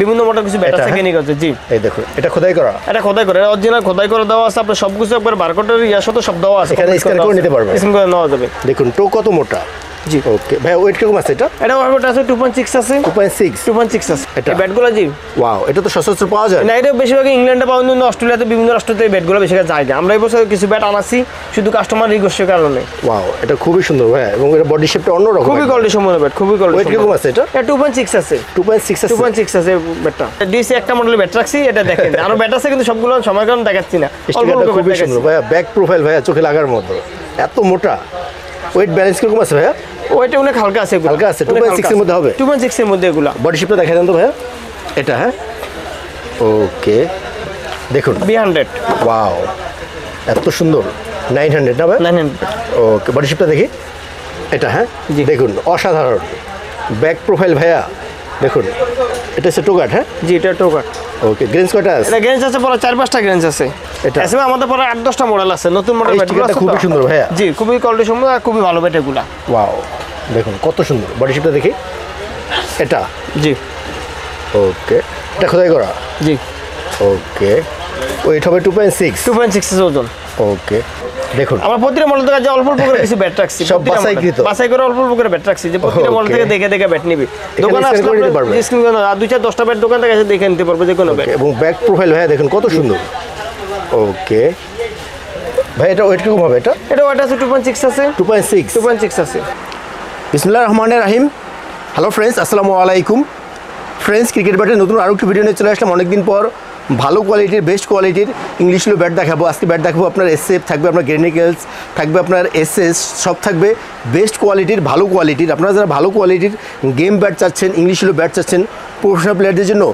বিভিন্ন মডেল কিছু ব্যাট আছে গেনিগো আছে। জি এই দেখুন এটা খোদাই করা, এটা খোদাই করে, অরিজিনাল খোদাই করে দেওয়া আছে। আপনার সবকিছু একবার বারকোডের ইয়ার সাথে সব দেওয়া আছে, এখানে স্ক্যান করে নিতে পারবেন, স্ক্যান করে নেওয়া যাবে। দেখুন টো কত মোটা। জি ওকে ভাই ওয়েট কিরকম আছে এটা? এটা ওয়েট আছে 2.6 আছে, 2.6 আছে এটা ব্যাটগুলো। জি ওয়াও, এটা তো সচরাচর পাওয়া যায় না, এটা বেশিরভাগ ইংল্যান্ডে পাওয়া যায়, অস্ট্রেলিয়াতে বিভিন্ন রাষ্ট্রতে এই ব্যাটগুলো বেশি যায় না। আমরা এই বছর কিছু ব্যাট আনাছি শুধু কাস্টমার রিকোয়েস্টের কারণে। ওয়াও, এটা খুবই সুন্দর ভাই, এবং এটা বডি শেপটা অন্যরকম, খুবই কোয়ালিটি সম্পন্ন ব্যাট, খুবই কোয়ালিটি। ওয়েট কিরকম আছে এটা? এটা 2.6 আছে, 2.6 আছে ব্যাটটা। ডিসি একটা মডেলের ব্যাট রাখছি, এটা দেখেন। আরো ব্যাট আছে কিন্তু সবগুলো সময় কারণে দেখাচ্ছি না। স্টিকারটা খুবই সুন্দর ভাই, ব্যাক প্রোফাইল ভাই চোখে লাগার মতো, এত মোটা। ওয়েট ব্যালেন্স কিরকম আছে ভাইয়া? ওইটা অনেক হালকা আছে, হালকা আছে, 2.6 এর মধ্যে হবে। 2.6 এর মধ্যে এগুলা। বডি শেপটা দেখাই দেন তো ভাইয়া এটা। হ্যাঁ ওকে, দেখুন B100। ওয়াও, এত সুন্দর। 900 না ভাই? 900। ওকে, বডি শেপটা দেখি এটা। হ্যাঁ দেখুন অসাধারণ ব্যাক প্রোফাইল ভাইয়া, দেখুন এটা হচ্ছে টোগাট। হ্যাঁ জি এটা টোগাট। ওকে, গ্রেঞ্জ কয়টা আছে? এটা গ্রেঞ্জ আছে পরে 4-5টা গ্রেঞ্জ আছে। এটা এসবে আমাদের পরে 8-10টা মডেল আছে, নতুন মডেল ব্যাটগুলো আছে। খুবই সুন্দর ভাইয়া। জি খুবই কোয়ালিটি সম্পন্ন আর খুবই ভালো ব্যাট এগুলা। ওয়াও, দেখুন কত সুন্দর। বডি শেপটা দেখি এটা। জি ওকে, এটা খোদাই করা। জি ওকে, ওয়েট হবে 2.6 এর ওজন। ওকে, দেখুন আমরা প্রতিটা মডেল থেকে অল্প অল্প করে কিছু ব্যাট রাখছি, সব বাছাইকৃত, বাছাই করে অল্প অল্প করে ব্যাট রাখছি, যে প্রতিটা মডেল থেকে দেখে দেখে ব্যাট নিবি। দোকানে আসলে নিতে পারবে, স্ক্রিন করে আর 2-4-10টা ব্যাট দোকান থেকে এসে দেখে নিতে পারবে যে কোনো ব্যাট। এবং ব্যাক প্রোফাইল ভাইয়া দেখুন কত সুন্দর। ওকে ভাই, এটা ওয়েট কিরকম হবে? এটা ওয়েট আছে 2.6 আছে, 2.6 আছে। বিসমিল্লাহির রহমানির রহিম। হ্যালো ফ্রেন্ডস, আসসালামু আলাইকুম। ফ্রেন্ডস, ক্রিকেট ব্যাটের নতুন আরও একটি ভিডিও নিয়ে চলে আসলাম অনেকদিন পর। ভালো কোয়ালিটির, বেস্ট কোয়ালিটির ইংলিশ লো ব্যাট দেখাবো আজকে। ব্যাট দেখাবো আপনার এসএফ থাকবে, আপনার গ্রেনিকেলস থাকবে, আপনার এসএস সব থাকবে বেস্ট কোয়ালিটির, ভালো কোয়ালিটির। আপনারা যারা ভালো কোয়ালিটির গেম ব্যাট চাচ্ছেন, ইংলিশ লো ব্যাট চাচ্ছেন, প্রফেশনাল প্লেয়ারদের জন্য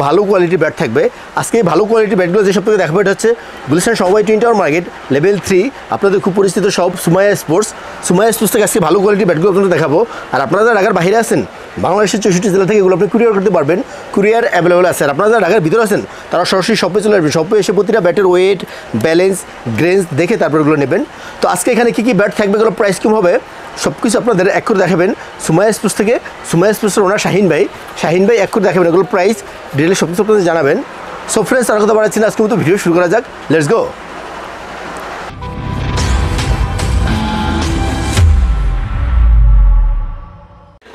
ভালো কোয়ালিটির ব্যাট থাকবে আজকে। ভালো কোয়ালিটির ব্যাটগুলো যেসব থেকে দেখাবো এটা হচ্ছে গুলশান সমবায় টুইন টাওয়ার মার্কেট লেভেল 3, আপনাদের খুব পরিচিত সব সুমাইয়া স্পোর্টস থেকে আজকে ভালো কোয়ালিটির ব্যাটগুলো আপনাদের দেখাবো। আর আপনারা যারা ঢাকার বাইরে আছেন, বাংলাদেশের 64 জেলা থেকে এগুলো আপনি কুরিয়ার করতে পারবেন, কুরিয়ার অ্যাভেলেবল আছে। আর আপনারা যারা ঢাকার ভিতরে আছেন তারা সরাসরি শপে চলে আসবেন, শপে এসে প্রতিটা ব্যাটের ওয়েট, ব্যালেন্স, গ্রেঞ্জ দেখে তারপর এগুলো নেবেন। তো আজকে এখানে কী কী ব্যাট থাকবে, এগুলো প্রাইস কম হবে, সব কিছু আপনাদের এক করে দেখাবেন সুমাইয়া স্পোর্টস থেকে। সুমাইয়া স্পোর্টসের ওনার শাহিন ভাই এক করে দেখাবেন, এগুলো প্রাইস ডিটেলে সব কিছু আপনাদের জানাবেন। সো ফ্রেন্ডস, আর কথা বাড়াচ্ছি না, আজকে মতো ভিডিও শুরু করা যাক, লেটস গো।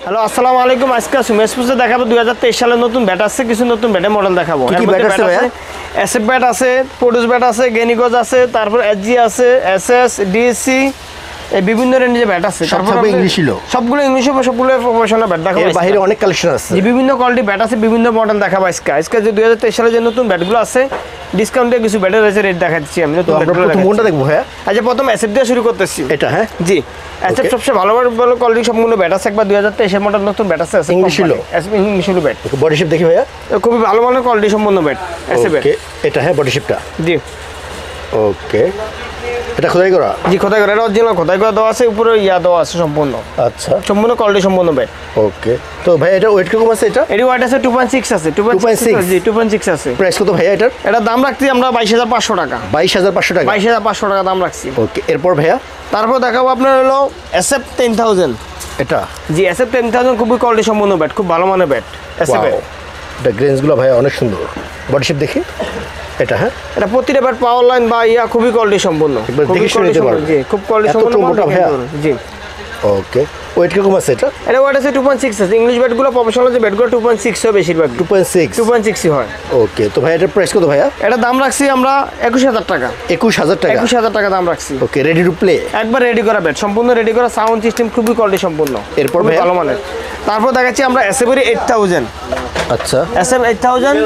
হ্যালো আসসালামু আলাইকুম। আজকে সুমাইয়া স্পোর্টসে দেখাবো 2023 সালের নতুন ব্যাট আছে, কিছু নতুন ব্যাটের মডেল দেখাবো। কি ব্যাট আছে ভাইয়া? এসএফ ব্যাট আছে, প্রোডিউস ব্যাট আছে, গেনিগোজ আছে, তারপর এসজি আছে, এসএস, ডিএসসি, এই বিভিন্ন রেঞ্জের ব্যাট আছে। তারপর ইংলিশ লো, সবগুলো ইংলিশ, সবগুলো প্রফেশনাল ব্যাট দেখাবো। এর বাইরে অনেক কালেকশন আছে, যে বিভিন্ন কোয়ালিটি ব্যাট আছে, বিভিন্ন মডেল দেখাবো আজকে। যে 2023 সালে যে নতুন ব্যাটগুলো আছে, ডিসকাউন্টে কিছু ব্যাটের রয়েছে, রেট দেখাচ্ছি আমি। তো আমরা প্রথম কোনটা দেখবো ভাইয়া? আচ্ছা, প্রথম এসএফ দিয়ে শুরু করতেছি। এটা হ্যাঁ জি, এসএফ সবচেয়ে ভালো কোয়ালিটি সম্পূর্ণ ব্যাট আছে। একবার 2023 এর মডেল নতুন ব্যাট আছে, ইংলিশ লো, ইংলিশ লো ব্যাট। বডি শেপ দেখি ভাইয়া, খুবই ভালো মানের কোয়ালিটি সম্পন্ন ব্যাট এসএফ। ওকে, এটা হ্যাঁ বডি শেপটা। জি ওকে, এটা খোদাই করা? জি খোদাই করা, এটা অরিজিনাল খোদাই করা দেওয়া আছে, উপরে ইয়া দেওয়া আছে সম্পূর্ণ। আচ্ছা, সম্পূর্ণ কোয়ালিটি সম্পন্ন ব্যাট। ওকে, তো ভাই এটা ওয়েট কিরকম আছে? এটা এর ওয়েট আছে 2.6 আছে, 2.6 জি 2.6 আছে। প্রাইস কত ভাইয়া এটার? এটা দাম রাখছি আমরা 22,500 টাকা। 22,500 টাকা, 22,500 টাকা দাম রাখছি। ওকে, এরপর ভাইয়া? তারপর দেখাবো আপনার হলো এসএফ 10,000। এটা জি এসএফ 10,000 খুবই কোয়ালিটি সম্পন্ন ব্যাট, খুব ভালো মানের ব্যাট এসএফ। এটা গ্রেঞ্জগুলো ভাইয়া অনেক সুন্দর, বডি শেপ দেখি এটা। হ্যাঁ, এটা প্রতিটা ব্যাট পাওয়ার লাইন বা ইয়া খুবই কোয়ালিটি সম্পন্ন, দেখে শুনে নিতে পারবেন। জি খুব কোয়ালিটি সম্পন্ন মোটা ভাইয়া। জি ওকে, ওয়েট কিরকম আছে এটা? এটা ওয়েট আছে 2.6 আছে। ইংলিশ ব্যাটগুলো প্রফেশনাল যে ব্যাটগুলো 2.6 হয় বেশিরভাগ, 2.6 হয়। ওকে, তো ভাই এটার প্রাইস কত ভাইয়া? এটা দাম রাখছি আমরা 21,000 টাকা। 21,000 টাকা, 21,000 টাকা দাম রাখছি। ওকে, রেডি টু প্লে, একবার রেডি করা ব্যাট, সম্পূর্ণ রেডি করা, সাউন্ড সিস্টেম খুবই কোয়ালিটি সম্পন্ন, এরপর ভালো মানের। তারপর দেখাচ্ছি আমরা এসএফ 8,000। আচ্ছা, এসএফ 8,000,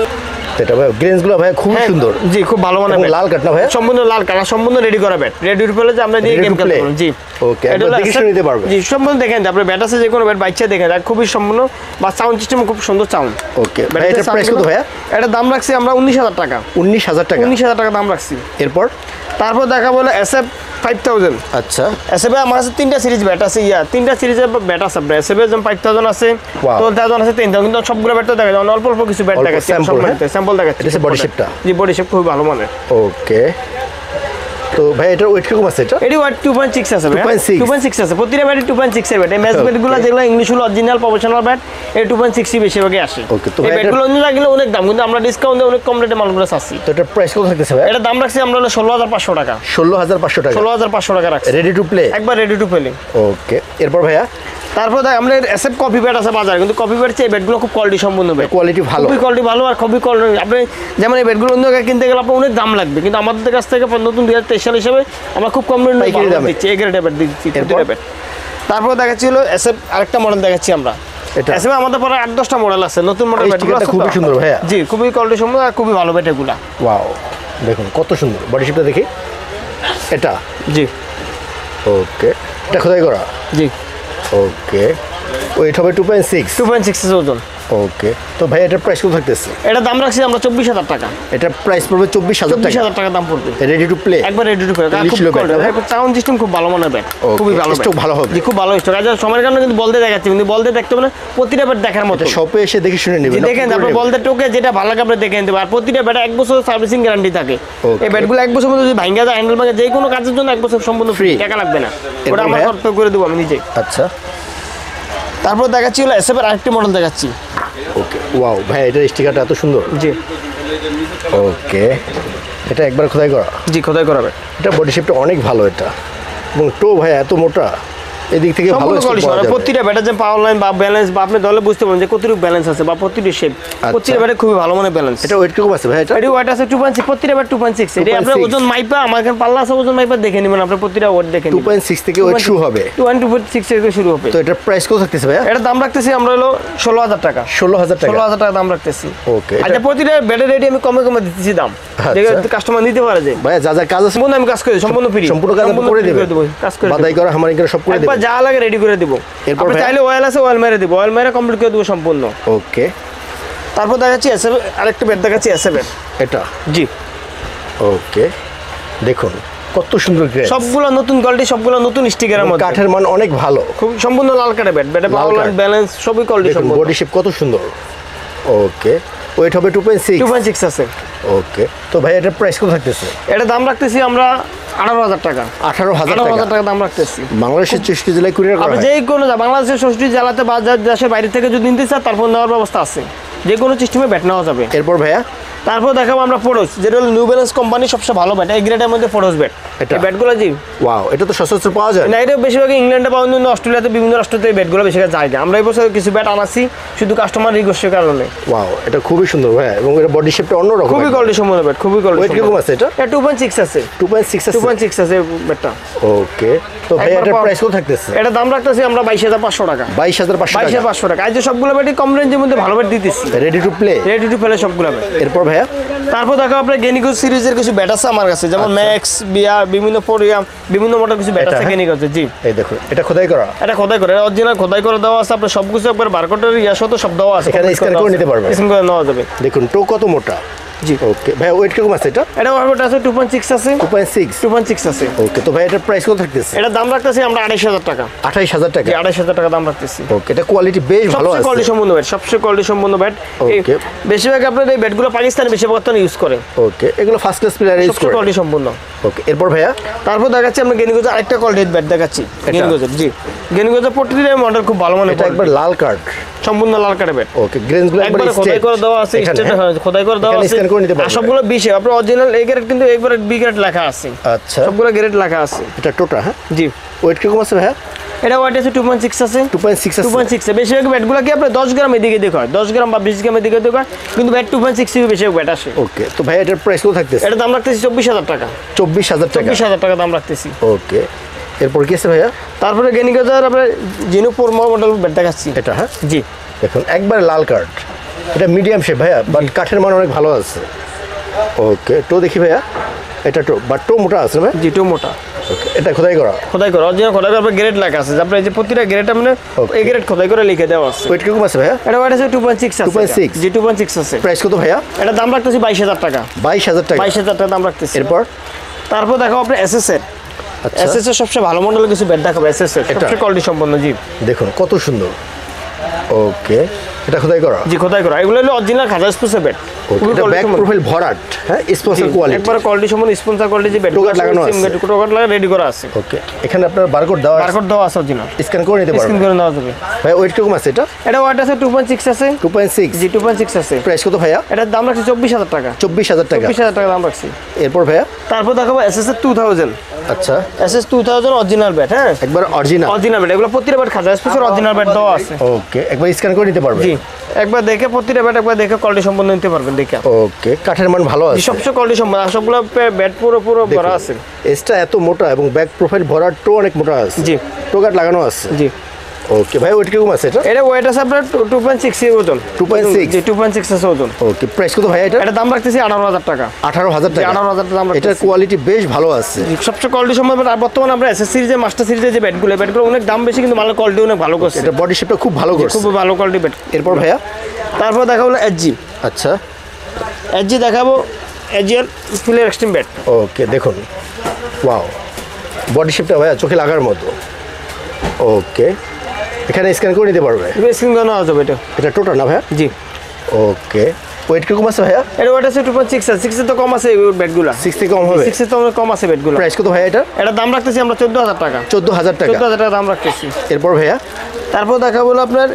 এটা ভাই গ্রেঞ্জগুলো ভাই খুব সুন্দর। জি খুব ভালো মানের ব্যাট, লাল কাট না ভাই? সম্পূর্ণ লাল কাট, সম্পূর্ণ রেডি করা ব্যাট, রেডি টু প্লে যে আমরা দিয়ে গেম খেলতে পারবো। জি ওকে, একবার দেখে শুনে নিতে পারবেন। জি সম্পূর্ণ দেখেন, আপনার ব্যাট আছে যে কোনো ব্যাট বাচ্চা দেখেন, খুবই সম্পূর্ণ, বা সাউন্ড সিস্টেম খুব সুন্দর সাউন্ড। ওকে, ভাই এটার প্রাইস কত ভাইয়া? এটা দাম রাখছি আমরা 19,000 টাকা। 19,000 টাকা, 19,000 টাকা দাম রাখছি। এরপর তারপর দেখা বলে এসএফ 5,000। আচ্ছা, এসএফ আমার কাছে 3টা সিরিজ ব্যাট আছে, তিনটা সিরিজের ব্যাট আছে আপনার। এসএফ যেমন 5,000 আছে, 12,000 আছে, 10,000, কিন্তু সবগুলো ব্যাট তো দেখা যায়, অল্প অল্প কিছু ব্যাট দেখাচ্ছি, স্যাম্পল দেখাচ্ছি। এটা বডি শেপটা? জি বডি শেপ খুবই ভালো মানের। ওকে, তো ভাই এটার ওয়েট কিরকম আছে এটা? এটি ওয়েট 2.6 আছে ভাই। 2.6 আছে প্রতিটা ব্যাটে 2.6 এর ব্যাট। এই ম্যাচ ব্যাটগুলো যেগুলো ইংলিশ হলো অরিজিনাল প্রফেশনাল ব্যাট এই 2.6 বেশিরভাগই আসে। ওকে, তো এই ব্যাটগুলো অন্য লাগলে অনেক দাম, কিন্তু আমরা ডিসকাউন্ট দিয়ে অনেক কম রেটে মালগুলো চাচ্ছি। তো এটার প্রাইস কত থাকতেছে ভাই? এটা দাম রাখছি আমরা 16,500 টাকা। 16,500 টাকা। 16,500 টাকা রাখছি। রেডি টু প্লে, একবার রেডি টু প্লে। ওকে, এরপর ভাইয়া তারপর দেখ আমরা এসএফ কপি ব্যাট আছে বাজারে, কিন্তু কপি ব্যাট চেয়ে ব্যাটগুলো খুব কোয়ালিটি সম্পন্ন ব্যাট, কোয়ালিটি ভালো, খুবই কোয়ালিটি ভালো আর খুবই কোয়ালিটি। আপনি যেমন এই ব্যাটগুলো অন্য জায়গায় কিনতে গেলে আপনার অনেক দাম লাগবে, কিন্তু আমাদের কাছ থেকে নতুন 2023 সাল হিসেবে আমরা খুব কম রেটে দিচ্ছি, এই গ্রেডের ব্যাট দিচ্ছি প্রতিটা ব্যাট। তারপর দেখাচ্ছি হলো এসএফ আরেকটা মডেল দেখাচ্ছি আমরা। এসএফ আমাদের পরে 8-10টা মডেল আছে, নতুন মডেল ব্যাটগুলো খুবই সুন্দর ভাইয়া। জি, খুবই কোয়ালিটি সম্পন্ন আর খুবই ভালো ব্যাট এগুলা। ওয়াও, দেখুন কত সুন্দর বডি শেপটা দেখি। এটা জি, ওকে, এটা খোদাই করা। জি, ওকে, ওয়েট হবে 2.6 ওজন। ওকে, তো ভাই এটার প্রাইস কত থাকতেছে? এটা দাম রাখছি আমরা 24,000 টাকা। এটা প্রাইস পড়বে 24,000 টাকা দাম পড়বে। রেডি টু প্লে, একবার ready to play. Sound system খুব ভালো মনে ব্যাট, খুবই ভালো, স্টক ভালো হবে। জি, খুব ভালো স্টক। আজ সময়ের কারণে কিন্তু বলতে দেখাচ্ছি, কিন্তু বলতে দেখতে মানে প্রতিটা ব্যাট দেখার মতো। শপে এসে দেখে শুনে নেবেন, দেখেন আপনি বলতে টোকে যেটা ভালো লাগে আপনি দেখে নিতে পারেন। আর প্রতিটা ব্যাট 1 বছর সার্ভিসিং গ্যারান্টি থাকে। এই ব্যাটগুলো 1 বছর মধ্যে যদি ভাঙা যায়, হ্যান্ডেল ভাঙা, যে কোনো কাজের জন্য 1 বছর সম্পূর্ণ ফ্রি, টাকা লাগবে না। ওটা আমরা কর্তব্য করে দেবো আমি নিজে। আচ্ছা, তারপর দেখাচ্ছি হলো এসএফ এর আরেকটি মডেল দেখাচ্ছি। ওকে, ওয়াও ভাই এটার স্টিকারটা এত সুন্দর। জি, ওকে, এটা একবার খোদাই করা। জি, খোদাই করা ব্যাট। এটা বডি শেপটা অনেক ভালো এটা, এবং টো ভাই এত মোটা, এদিক থেকে ভালো প্রতিটা ব্যাটের যে পাওয়ার লাইন বা ব্যালেন্স বা আপনি দলে বুঝতে পারেন যে কতটুকু ব্যালেন্স আছে বা প্রতিটি শেপ, প্রতিটা ব্যাটে খুবই ভালো মানে ব্যালেন্স। এটা ওয়েট কিরকম আছে ভাই? এটা ওয়েট আছে 2.6, প্রতিটা ব্যাট 2.6। এটা আপনার ওজন মাইপা আমার এখানে পাল্লা আছে, ওজন মাইপা দেখে নেবেন, আপনার প্রতিটা ওয়েট দেখে নেবেন। 2.6 থেকে ওয়েট শুরু হবে, 2.6 থেকে শুরু হবে। তো এটার প্রাইস কত থাকতেছে ভাই? এটা দাম রাখতেছি আমরা হলো 16,000 টাকা। 16,000 টাকা, 16,000 টাকা দাম রাখতেছি। ওকে, আচ্ছা, প্রতিটা ব্যাটের রেডি আমি কমে কমে দিতেছি দাম, যেটা কাস্টমার নিতে পারে। যে ভাই যা যা কাজ আছে সম্পূর্ণ আমি কাজ করি, সম্পূর্ণ ফ্রি, সম্পূর্ণ কাজ করে দেব, কাজ করে বাদাই করা হামারিং করা সব করে দেব, একবার যা লাগে রেডি করে দিব। এরপর আপনি চাইলে অয়েল আছে অয়েল মেরে দিব, অয়েল মেরে কমপ্লিট করে দেবো সম্পূর্ণ। ওকে, তারপর দেখাচ্ছি এসএফ আরেকটা ব্যাট দেখাচ্ছি এসএফ এর। এটা জি, ওকে, দেখুন কত সুন্দর গ্রেড, সবগুলো নতুন কোয়ালিটি, সবগুলো নতুন স্টিকারের মধ্যে, কাঠের মান অনেক ভালো, খুব সম্পূর্ণ লাল কাঠের ব্যাট। ব্যাটে পাওয়ার লাইন ব্যালেন্স সবই কোয়ালিটি সম্পূর্ণ। বডি শেপ কত সুন্দর। ওকে, ওয়েট হবে 2.6 আছে। ওকে, তো ভাই এটার প্রাইস কত থাকতেছে? এটা দাম রাখতেছি আমরা 18,000 টাকা। 18,000 টাকা দাম রাখতেছি। বাংলাদেশের 64 জেলায় কুরিয়ার করা আপনি হয়। যে কোনো বাংলাদেশের 64 জেলাতে বা দেশের বাইরে থেকে যদি নিতে চান তারপর নেওয়ার ব্যবস্থা আছে, যে কোনো সিস্টেমে ব্যাট নেওয়া যাবে। এরপর ভাইয়া তারপর দেখাবো আমরা ফোরস, যেটা হলো নিউ ব্যালেন্স কোম্পানি সবচেয়ে ভালো ব্যাট, এই গ্রেডের মধ্যে ফোরস ব্যাট। এই ব্যাটগুলো জি, ওয়াও, এটা তো সচরাচর পাওয়া যায় না। এটা বেশিরভাগ ইংল্যান্ডে বা অন্য অস্ট্রেলিয়াতে বিভিন্ন রাষ্ট্রতে এই ব্যাটগুলো বেশি যায় না। আমরা এই বছর কিছু ব্যাট আনাচ্ছি শুধু কাস্টমার রিকোয়েস্টের কারণে। ওয়াও, এটা খুবই সুন্দর ভাই, এবং এর বডি শেপটা অন্যরকম, খুবই কোয়ালিটি সম্পন্ন ব্যাট, খুবই কোয়ালিটি। ওয়েট কিরকম আছে এটা? এটা 2.6 আছে। 2.6 আছে ব্যাটটা। ওকে, তো ভাই এটার প্রাইস কত থাকতেছে? এটা দাম রাখতেছি আমরা 22,500 টাকা। 22,500 টাকা। আজ সবগুলো ব্যাটই কম রেঞ্জের মধ্যে ভালো ব্যাট দিতেছি, রেডি টু প্লে সবগুলো ব্যাট। এরপর ভাইয়া তারপর দেখো আপনার গেনিগো সিরিজের কিছু ব্যাট আছে আমার কাছে, যেমন ম্যাক্স, বিয়া, বিভিন্ন ফোরিয়া, বিভিন্ন মডেল কিছু ব্যাট আছে গেনিগোতে। জি, এই দেখুন, এটা খোদাই করা। এটা খোদাই করে, অরিজিনাল খোদাই করে দেওয়া আছে। আপনার সবকিছু একবার বারকোডের ইয়ার সাথে সব দেওয়া আছে, এখানে স্ক্যান করে নিতে পারবেন, স্ক্যান করে নেওয়া যাবে। দেখুন টো কত মোটা। জি, ওকে ভাই, ওয়েট কিরকম আছে এটা? এটা ওয়েট আছে 2.6 আছে। 2.6 আছে। ওকে, তো ভাই এটার প্রাইস কত থাকতেছে? এটা দাম রাখতেছি আমরা 28,000 টাকা। 28,000 টাকা। 28,000 টাকা দাম রাখতেছি। ওকে, এটা কোয়ালিটি বেশ ভালো আছে, কোয়ালিটি সম্পন্ন ব্যাট, সবচেয়ে কোয়ালিটি সম্পন্ন ব্যাট। ওকে, বেশিরভাগ আপনার এই ব্যাটগুলো পাকিস্তানি বেশিরভাগ ইউজ করে। ওকে, এগুলো ফার্স্ট ক্লাস প্লেয়ার ইউজ করে, কোয়ালিটি সম্পন্ন। ওকে, এরপর ভাইয়া তারপর দেখাচ্ছি আমরা গেনিগোজের আরেকটা কোয়ালিটির ব্যাট দেখাচ্ছি। গেনিগোজের, জি, গেনিগোজের প্রতিটা মডেল খুব ভালো মানে। এটা একবার লাল কার্ড, সম্পূর্ণ লাল কাঠের ব্যাট। ওকে, গ্রেনগুলো একবার খোদাই করে দেওয়া আছে, খোদাই করে দেওয়া আছে, স্ক্যান করে নিতে পারবেন। সবগুলো 20 আপনার অরিজিনাল এ গ্রেড, কিন্তু একবার বি গ্রেড লেখা আছে। আচ্ছা, সবগুলো গ্রেড লেখা আছে। এটা টোটা, হ্যাঁ জি। ওয়েট কিরকম আছে ভাইয়া? এটা ওয়েট আছে 2.6 আছে। 2.6 বেশিরভাগ ব্যাটগুলো কি আপনার 10 গ্রাম এদিকে দিকে হয়, 10 গ্রাম বা 20 গ্রাম এদিকে দিকে হয়, কিন্তু ব্যাট 2.6 বেশিরভাগ ব্যাট আসে। ওকে, তো ভাই এটার প্রাইস কত থাকতেছে? এটা দাম রাখতেছি 24,000 টাকা। 24,000 টাকা। 24,000 টাকা দাম রাখতেছি। ওকে, এরপর কি আছে ভাইয়া? তারপরে গেনিগোজার আপনার জিনু 4 মডেল ব্যাট দেখাচ্ছি। এটা, হ্যাঁ জি, দেখুন একবার লাল কার্ড, এটা মিডিয়াম শেপ ভাইয়া, বাট কাঠের মান অনেক ভালো আছে। ওকে, তো দেখি ভাইয়া, এটা টো বাট টো মোটা আছে না? জি, টো মোটা। ওকে, এটা খোদাই করা, অরিজিনাল খোদাই করা, গ্রেড লেখা আছে। আপনার এই যে প্রতিটা গ্রেডটা মানে এই গ্রেড খোদাই করে লিখে দেওয়া আছে। ওয়েট কিরকম আছে ভাইয়া? এটা ওয়েট আছে 2.6 আছে। 2.6 জি, 2.6 আছে। প্রাইস কত ভাইয়া? এটা দাম রাখতেছি 22,000 টাকা। 22,000 টাকা। 22,000 টাকা দাম রাখতেছি। এরপর তারপর দেখো আপনি এসএস এর। আচ্ছা, এসএস এর সবচেয়ে ভালো মডেলের কিছু ব্যাট দেখাবো। এসএস এর সবচেয়ে কোয়ালিটি সম্পন্ন। জি, দেখুন কত সুন্দর। ওকে, এটা খোদাই করা। জি, খোদাই করা। এগুলো হলো অরিজিনাল খাজা স্পেসের ব্যাট। এটা ব্যাক প্রোফাইল ভরাট, হ্যাঁ স্পন্সর কোয়ালিটি, একবার কোয়ালিটি সম্পূর্ণ স্পন্সর কোয়ালিটি যে ব্যাট লাগানো আছে, টোকাট লাগা রেডি করা আছে। ওকে, এখানে আপনার বারকোড দেওয়া আছে অরিজিনাল, স্ক্যান করে নিতে পারবেন, স্ক্যান করে নেওয়া যাবে। ভাই ওয়েট কিরকম আছে এটা? এটা ওয়েট আছে 2.6 আছে। 2.6? জি 2.6 আছে। প্রাইস কত ভাইয়া? এটার দাম রাখছি 24000 টাকা। 24000 টাকা? 24000 টাকা দাম রাখছি। এরপর ভাইয়া তারপর দেখাবো এসএস 2000। আচ্ছা, এসএস 2000 অরিজিনাল ব্যাট, হ্যাঁ একবার অরিজিনাল ব্যাট, এগুলো প্রতিটা ব্যাট খাজা স্পেশাল অরিজিনাল ব্যাট দেওয়া আছে। ওকে, একবার স্ক্যান করে নিতে পারবেন। জি একবার দেখে প্রতিটা ব্যাট একবার দেখে কোয়ালিটি সম্পন্ন নিতে পারবেন দেখে। ওকে, কাঠের মান ভালো আছে, সবচেয়ে কোয়ালিটি সম্পন্ন, সবগুলো ব্যাট পুরো ভরা আছে। এসটা এত মোটা এবং ব্যাক প্রোফাইল ভরাটও অনেক মোটা আছে। জি টোকাট লাগানো আছে। জি। ওকে ভাই, ওয়েট কিরকম আছে এটা? এটা ওয়েট আছে আপনার 2.6 এর ওজন। 2.6? জি 2.6 আছে ওজন। ওকে, প্রাইস কত ভাই এটা? এটা দাম রাখতেছি 18000 টাকা। 18000 টাকা? 18000 টাকা দাম রাখতেছি। এটার কোয়ালিটি বেশ ভালো আছে, সবচেয়ে কোয়ালিটি সম্ভব। আর বর্তমানে আমরা এসএস সিরিজে মাস্টার সিরিজে যে ব্যাটগুলো অনেক দাম বেশি কিন্তু মালের কোয়ালিটি অনেক ভালো করছে। এটা বডি শেপটা খুব ভালো করছে, খুব ভালো কোয়ালিটি ব্যাট। এরপর ভাইয়া? তারপর দেখাবো এসজি। আচ্ছা, এসজি দেখাবো, এসজিএল ফিলের এক্সট্রিম ব্যাট। ওকে দেখুন, ওয়াও, বডি শেপটা ভাইয়া চোখে লাগার মতো। ওকে, এখানে স্ক্যান করে নিতে পারবে, স্ক্রিন করে নেওয়া যাবে। এটা টোটাল না ভাইয়া? জি। ওকে, ওয়েট কিরকম আছে ভাইয়া? এর ওয়েট আছে 2.6 আছে। 6 এর তো কম আছে ব্যাটগুলো। 6 থেকে কম হবে? 6 এর তো কম আছে ব্যাটগুলো। প্রাইস কত ভাইয়া এটা? এটা দাম রাখতেছি আমরা 14000 টাকা। 14000 টাকা? 14000 টাকা দাম রাখতেছি। এরপর ভাইয়া? তারপর দেখাবো আপনার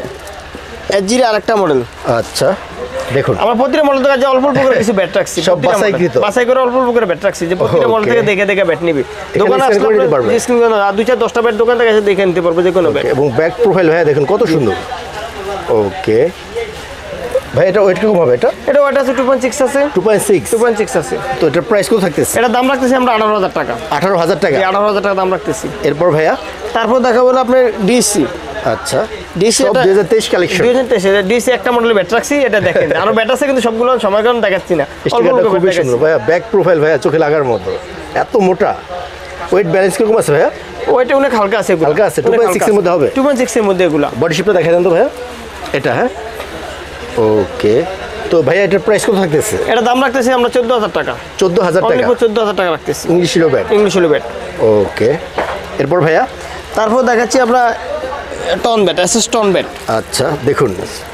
এসজির আরেকটা মডেল। আচ্ছা দেখুন, আমরা প্রতিটা মডেল থেকে যে অল্প অল্প করে কিছু ব্যাট রাখছি, সব বাছাই করে অল্প অল্প করে ব্যাট রাখছি, যে প্রতিটা মডেল থেকে দেখে ব্যাট নিবি। দোকানে আসলে স্ক্রিন করে আর 2-4-10টা ব্যাট দোকান থেকে এসে দেখে নিতে পারবো যে কোনো ব্যাট। এবং ব্যাক প্রোফাইল ভাইয়া দেখুন কত সুন্দর। ওকে ভাই, এটা ওয়েট কিরকম হবে এটা? এটা ওয়েট আছে 2.6 আছে। 2.6 আছে। তো এটার প্রাইস কত থাকতেছে? এটা দাম রাখতেছি আমরা 18000 টাকা। 18000 টাকা? 18000 টাকা দাম রাখতেছি। এরপর ভাইয়া? তারপর দেখাবো আপনার ডিসি। আচ্ছা, ডিসি সব 2023 কালেকশন। 2023 ডিসি একটা মডেল ব্যাট রাখছি, এটা দেখেন। আরো ব্যাট আছে কিন্তু সবগুলো সময় কারণ দেখাচ্ছি না। স্টিকারটা খুবই সুন্দর ভাইয়া, ব্যাক প্রোফাইল ভাইয়া চোখে লাগার মতো, এত মোটা। ওয়েট ব্যালেন্স কিরকম আছে ভাইয়া? ওইটা অনেক হালকা আছে। হালকা আছে? 2.6 এর মধ্যে হবে? 2.6 এর মধ্যে এগুলা। বডি শেপটা দেখা দেন তো ভাইয়া, এটা হ্যাঁ। ওকে, তো ভাইয়া এটার প্রাইস কত থাকতেছে? এটা দাম রাখতেছি আমরা 14000 টাকা। 14000 টাকা? 14000 টাকা রাখতেছি। ইংলিশ হলো ব্যাট? ইংলিশ হলো ব্যাট। ওকে, এরপর ভাইয়া? তারপর দেখাচ্ছি আমরা ton bat, SS ton bat. আচ্ছা দেখুন,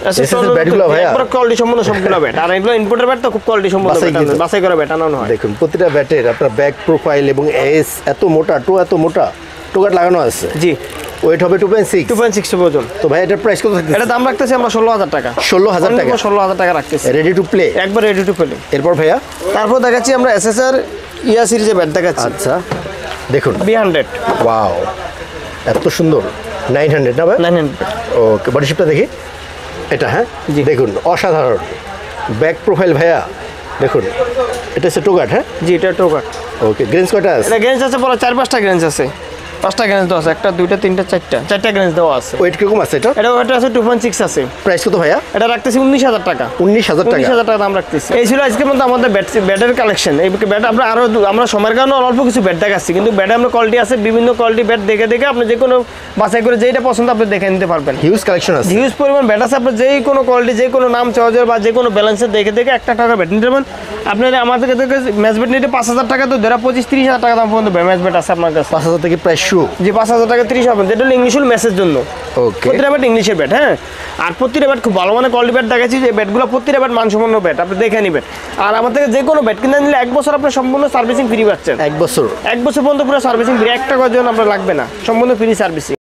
এসএস ব্যাটগুলো ভাইয়া পুরো কোয়ালিটি সম্পন্ন সবগুলো ব্যাট। আর এগুলো ইম্পোর্টের ব্যাট তো খুব কোয়ালিটি সম্পন্ন ব্যাট, বাছাই করে ব্যাট আনানো হয়। দেখুন প্রতিটা ব্যাটের আপনার ব্যাক প্রোফাইল এবং এস এত মোটা, এত মোটা, টোকাট লাগানো আছে। জি। ওয়েট হবে 2.6 ওজন। তো ভাই এটার প্রাইস কত থাকতেছে? এটা দাম রাখতেছি আমরা 16000 টাকা। 16000 টাকা? 16000 টাকা রাখতেছি। Ready to play? একবার রেডি টু প্লে। এরপর ভাইয়া? তারপর দেখাচ্ছি আমরা এসএসআর ইয়া সিরিজে ব্যাট দেখাচ্ছি। আচ্ছা দেখুন, B100। ওয়াও, এত সুন্দর। 900 না ভাই? 900। ওকে, বডি শেপটা দেখি, এটা হ্যাঁ। জি। দেখুন অসাধারণ ব্যাক প্রোফাইল ভাইয়া, দেখুন এটা হচ্ছে টোকাট হ্যাঁ? জি এটা টোকাট। ওকে, গ্রেঞ্জ কয়টা আছে? এটা গ্রেঞ্জ আছে পুরো 4-5টা গ্রেঞ্জ আছে। 5টা গ্রেঞ্জ দেওয়া আছে, 1টা 2টা 3টা 4টা গ্রেঞ্জ দেওয়া আছে। ওয়েট কিরকম আছে এটা? এটা ওয়েট আছে 2.6 আছে। প্রাইস কত ভাইয়া? এটা রাখতেছি 19000 টাকা। 19000 টাকা? 19000 টাকা দাম রাখতেছি। এই ছিল আজকের মধ্যে আমাদের ব্যাটের কালেকশন। এই ব্যাট আমরা সময়ের কারণে অল্প কিছু ব্যাট দেখাচ্ছি, কিন্তু ব্যাটে আমরা কোয়ালিটি আছে, বিভিন্ন কোয়ালিটি ব্যাট দেখে আপনি যে কোনো বাছাই করে যেটা পছন্দ আপনি দেখে নিতে পারবেন। হিউজ কালেকশন আছে, হিউজ পরিমাণ ব্যাট আছে। আপনি যে কোনো কোয়ালিটি, যে কোনো নাম চার্জার বা যে কোনো ব্যালেন্সের দেখে একটা টাকা ব্যাট নিতে পারবেন। আপনারা আমাদের থেকে ম্যাচ ব্যাট নিতে 5000 টাকা, তো ধরা 25-30 টাকা দাম পর্যন্ত ম্যাচ ব্যাট আছে আপনার কাছে। 5000 থেকে প্রাইস শু? জি 5000 টাকা 30 হবে, যেটা হলো ইংলিশ হল ম্যাচের জন্য। ওকে, প্রতিটা ব্যাট ইংলিশের ব্যাট হ্যাঁ। আর প্রতিটা ব্যাট খুব ভালো মানে কোয়ালিটি ব্যাট দেখাচ্ছি, যে ব্যাটগুলো প্রতিটা ব্যাট মানসম্পন্ন ব্যাট, আপনি দেখে নেবেন। আর আমাদের থেকে যে কোনো ব্যাট কিনে নিলে 1 বছর আপনার সম্পূর্ণ সার্ভিসিং ফ্রি পাচ্ছেন। 1 বছর? 1 বছর পর্যন্ত পুরো সার্ভিসিং ফ্রি, 1 টাকার জন্য আপনার লাগবে না, সম্পূর্ণ ফ্রি সার্ভিসিং।